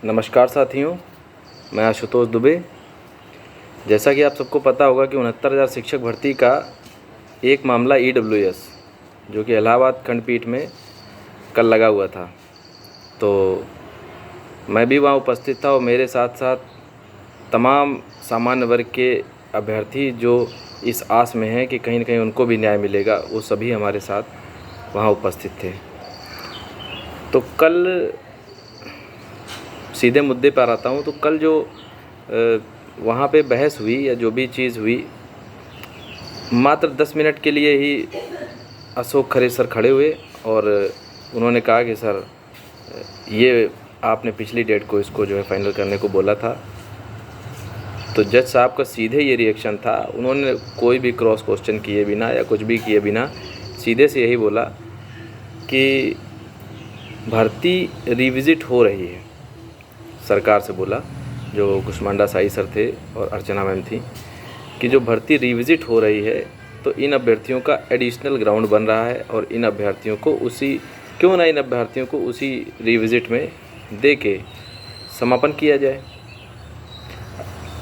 नमस्कार साथियों, मैं आशुतोष दुबे। जैसा कि आप सबको पता होगा कि 69,000 शिक्षक भर्ती का एक मामला EWS जो कि इलाहाबाद खंडपीठ में कल लगा हुआ था, तो मैं भी वहाँ उपस्थित था और मेरे साथ साथ तमाम सामान्य वर्ग के अभ्यर्थी जो इस आस में हैं कि कहीं न कहीं उनको भी न्याय मिलेगा, वो सभी हमारे साथ वहाँ उपस्थित थे। तो कल सीधे मुद्दे पर आता हूँ। तो कल जो वहाँ पे बहस हुई या जो भी चीज़ हुई, मात्र 10 मिनट के लिए ही अशोक खरे सर खड़े हुए और उन्होंने कहा कि सर ये आपने पिछली डेट को इसको जो है फाइनल करने को बोला था। तो जज साहब का सीधे ये रिएक्शन था, उन्होंने कोई भी क्रॉस क्वेश्चन किए बिना या कुछ भी किए बिना सीधे से यही बोला कि भर्ती रिविज़िट हो रही है। सरकार से बोला, जो कुष्मांडा साई सर थे और अर्चना मैम थी, कि जो भर्ती रिविज़िट हो रही है तो इन अभ्यर्थियों का एडिशनल ग्राउंड बन रहा है और इन अभ्यर्थियों को उसी रिविज़िट में दे के समापन किया जाए।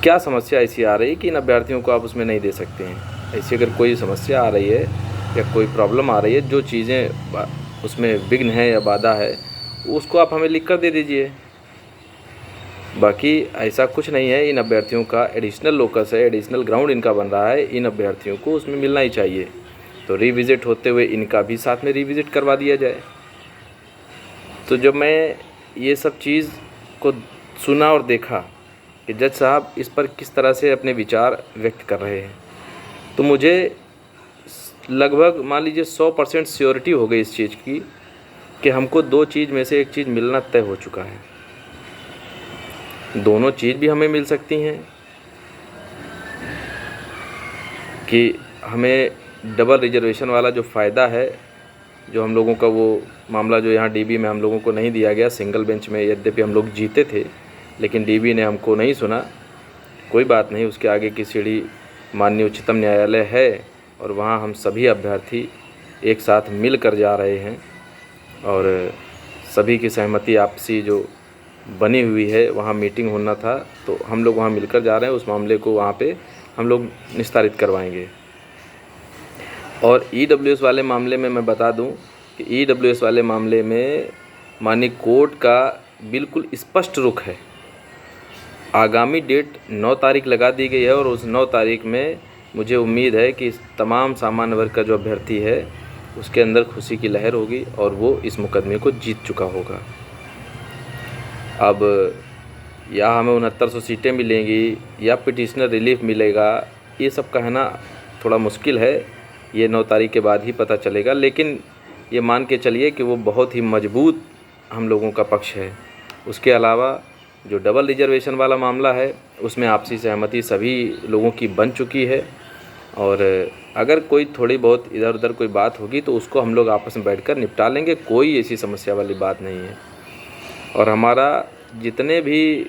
क्या समस्या ऐसी आ रही है कि इन अभ्यर्थियों को आप उसमें नहीं दे सकते हैं? ऐसी अगर कोई समस्या आ रही है या कोई प्रॉब्लम आ रही है, जो चीज़ें उसमें विघ्न है या बाधा है, उसको आप हमें लिख कर दे दीजिए। बाकी ऐसा कुछ नहीं है। इन अभ्यर्थियों का एडिशनल लोकस है, एडिशनल ग्राउंड इनका बन रहा है, इन अभ्यर्थियों को उसमें मिलना ही चाहिए। तो रिविज़िट होते हुए इनका भी साथ में रिविज़िट करवा दिया जाए। तो जब मैं ये सब चीज़ को सुना और देखा कि जज साहब इस पर किस तरह से अपने विचार व्यक्त कर रहे हैं, तो मुझे लगभग मान लीजिए 100% श्योरिटी हो गई इस चीज़ की कि हमको दो चीज़ में से एक चीज़ मिलना तय हो चुका है। दोनों चीज़ भी हमें मिल सकती हैं कि हमें डबल रिजर्वेशन वाला जो फ़ायदा है, जो हम लोगों का वो मामला जो यहाँ डीबी में हम लोगों को नहीं दिया गया, सिंगल बेंच में यद्यपि हम लोग जीते थे लेकिन डीबी ने हमको नहीं सुना। कोई बात नहीं, उसके आगे की सीढ़ी माननीय उच्चतम न्यायालय है और वहाँ हम सभी अभ्यर्थी एक साथ मिल कर जा रहे हैं और सभी की सहमति आपसी जो बनी हुई है, वहाँ मीटिंग होना था तो हम लोग वहाँ मिलकर जा रहे हैं। उस मामले को वहाँ पे हम लोग निस्तारित करवाएंगे। और EWS वाले मामले में मैं बता दूं कि EWS वाले मामले में माननीय कोर्ट का बिल्कुल स्पष्ट रुख है। आगामी डेट 9 तारीख लगा दी गई है और उस 9 तारीख में मुझे उम्मीद है कि तमाम सामान्य वर्ग का जो अभ्यर्थी है उसके अंदर खुशी की लहर होगी और वो इस मुकदमे को जीत चुका होगा। अब या हमें 6900 सीटें मिलेंगी या पिटिशनर रिलीफ मिलेगा, ये सब कहना थोड़ा मुश्किल है। ये 9 तारीख के बाद ही पता चलेगा, लेकिन ये मान के चलिए कि वो बहुत ही मजबूत हम लोगों का पक्ष है। उसके अलावा जो डबल रिजर्वेशन वाला मामला है उसमें आपसी सहमति सभी लोगों की बन चुकी है और अगर कोई थोड़ी बहुत इधर उधर कोई बात होगी तो उसको हम लोग आपस में बैठकर निपटा लेंगे। कोई ऐसी समस्या वाली बात नहीं है। और हमारा जितने भी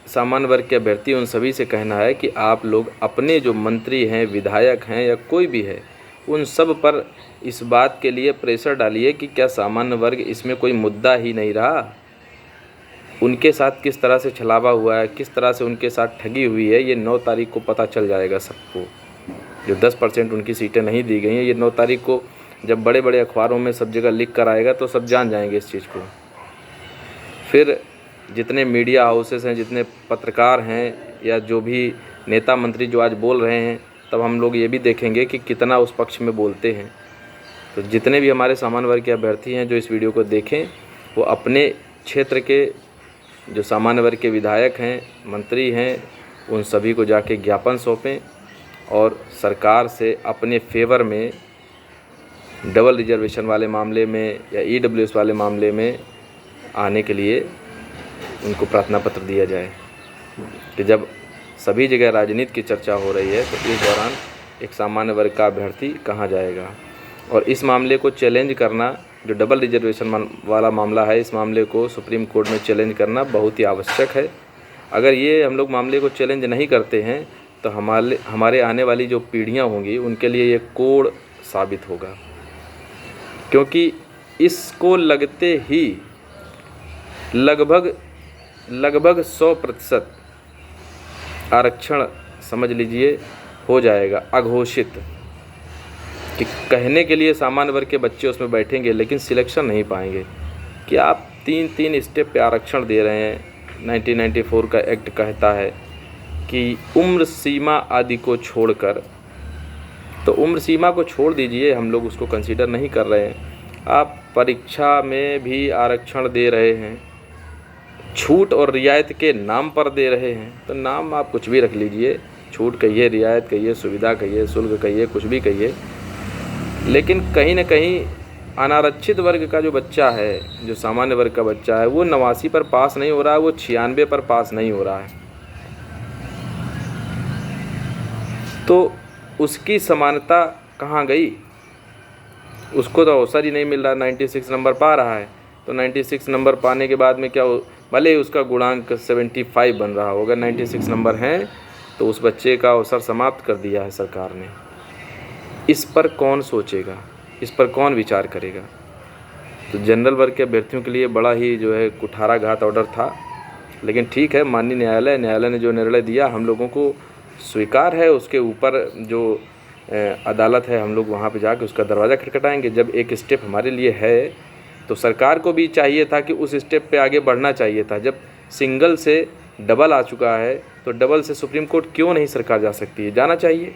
सामान्य वर्ग के अभ्यर्थी उन सभी से कहना है कि आप लोग अपने जो मंत्री हैं, विधायक हैं या कोई भी है, उन सब पर इस बात के लिए प्रेशर डालिए कि क्या सामान्य वर्ग इसमें कोई मुद्दा ही नहीं रहा। उनके साथ किस तरह से छलावा हुआ है, किस तरह से उनके साथ ठगी हुई है, ये 9 तारीख को पता चल जाएगा सबको। जो 10% उनकी सीटें नहीं दी गई हैं, ये 9 तारीख को जब बड़े बड़े अखबारों में सब जगह लिख कर आएगा तो सब जान जाएंगे इस चीज़ को। फिर जितने मीडिया हाउसेस हैं, जितने पत्रकार हैं या जो भी नेता मंत्री जो आज बोल रहे हैं, तब हम लोग ये भी देखेंगे कि कितना उस पक्ष में बोलते हैं। तो जितने भी हमारे सामान्य वर्ग के अभ्यर्थी हैं जो इस वीडियो को देखें, वो अपने क्षेत्र के जो सामान्य वर्ग के विधायक हैं, मंत्री हैं, उन सभी को जाके ज्ञापन सौंपें और सरकार से अपने फेवर में डबल रिजर्वेशन वाले मामले में या EWS वाले मामले में आने के लिए उनको प्रार्थना पत्र दिया जाए। कि जब सभी जगह राजनीति की चर्चा हो रही है तो इस दौरान एक सामान्य वर्ग का अभ्यर्थी कहाँ जाएगा। और इस मामले को चैलेंज करना, जो डबल रिजर्वेशन वाला मामला है, इस मामले को सुप्रीम कोर्ट में चैलेंज करना बहुत ही आवश्यक है। अगर ये हम लोग मामले को चैलेंज नहीं करते हैं तो हमारे आने वाली जो पीढ़ियाँ होंगी उनके लिए ये कोड़ साबित होगा, क्योंकि इसको लगते ही लगभग लगभग 100% आरक्षण समझ लीजिए हो जाएगा अघोषित, कि कहने के लिए सामान्य वर्ग के बच्चे उसमें बैठेंगे लेकिन सिलेक्शन नहीं पाएंगे। कि आप 3 स्टेप पे आरक्षण दे रहे हैं। 1994 का एक्ट कहता है कि उम्र सीमा आदि को छोड़कर, तो उम्र सीमा को छोड़ दीजिए, हम लोग उसको कंसीडर नहीं कर रहे हैं। आप परीक्षा में भी आरक्षण दे रहे हैं, छूट और रियायत के नाम पर दे रहे हैं। तो नाम आप कुछ भी रख लीजिए, छूट कहिए, रियायत कहिए, सुविधा कहिए, शुल्क कहिए, कुछ भी कहिए, लेकिन कहीं ना कहीं अनारक्षित वर्ग का जो बच्चा है, जो सामान्य वर्ग का बच्चा है, वो 89 पर पास नहीं हो रहा है, वो 96 पर पास नहीं हो रहा है। तो उसकी समानता कहाँ गई? उसको तो अवसर ही नहीं मिल रहा। 96 नंबर पा रहा है, तो 96 नंबर पाने के बाद में क्या हो, भले ही उसका गुणांक 75 बन रहा हो, अगर 96 नंबर हैं तो उस बच्चे का अवसर समाप्त कर दिया है सरकार ने। इस पर कौन सोचेगा? इस पर कौन विचार करेगा? तो जनरल वर्ग के अभ्यर्थियों के लिए बड़ा ही जो है कुठाराघात ऑर्डर था, लेकिन ठीक है, माननीय न्यायालय ने जो निर्णय दिया हम लोगों को स्वीकार है। उसके ऊपर जो अदालत है, हम लोग वहाँ पे जाके उसका दरवाज़ा खटखटाएंगे। जब एक स्टेप हमारे लिए है तो सरकार को भी चाहिए था कि उस स्टेप पे आगे बढ़ना चाहिए था। जब सिंगल से डबल आ चुका है तो डबल से सुप्रीम कोर्ट क्यों नहीं सरकार जा सकती है? जाना चाहिए।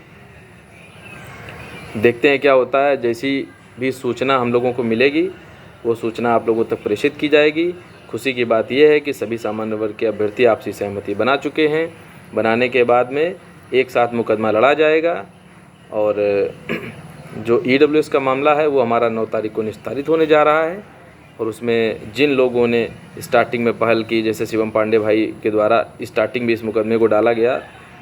देखते हैं क्या होता है। जैसी भी सूचना हम लोगों को मिलेगी वो सूचना आप लोगों तक प्रेषित की जाएगी। खुशी की बात यह है कि सभी सामान्य वर्ग के अभ्यर्थी आपसी सहमति बना चुके हैं। बनाने के बाद में एक साथ मुकदमा लड़ा जाएगा और जो EWS का मामला है वो हमारा 9 तारीख को निस्तारित होने जा रहा है। और उसमें जिन लोगों ने स्टार्टिंग में पहल की, जैसे शिवम पांडे भाई के द्वारा स्टार्टिंग में इस मुकदमे को डाला गया,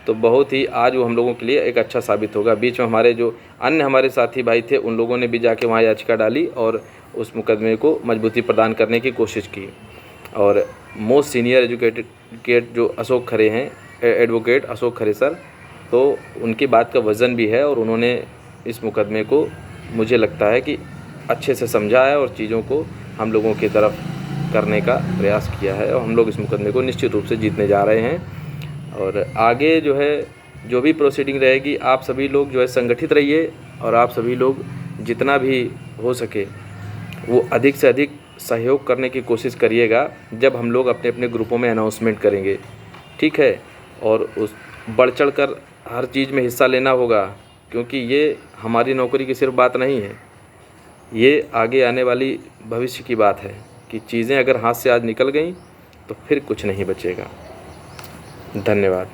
तो बहुत ही आज वो हम लोगों के लिए एक अच्छा साबित होगा। बीच में हमारे जो अन्य हमारे साथी भाई थे उन लोगों ने भी जाके वहाँ याचिका डाली और उस मुकदमे को मजबूती प्रदान करने की कोशिश की। और मोस्ट सीनियर एडवोकेट जो अशोक खरे हैं, एडवोकेट अशोक खरे सर, तो उनकी बात का वज़न भी है और उन्होंने इस मुकदमे को मुझे लगता है कि अच्छे से समझा है और चीज़ों को हम लोगों की तरफ करने का प्रयास किया है और हम लोग इस मुकदमे को निश्चित रूप से जीतने जा रहे हैं। और आगे जो है जो भी प्रोसीडिंग रहेगी, आप सभी लोग जो है संगठित रहिए और आप सभी लोग जितना भी हो सके वो अधिक से अधिक सहयोग करने की कोशिश करिएगा जब हम लोग अपने अपने ग्रुपों में अनाउंसमेंट करेंगे, ठीक है। और उस बढ़ चढ़ कर हर चीज़ में हिस्सा लेना होगा, क्योंकि ये हमारी नौकरी की सिर्फ बात नहीं है, ये आगे आने वाली भविष्य की बात है कि चीज़ें अगर हाथ से आज निकल गईं तो फिर कुछ नहीं बचेगा। धन्यवाद।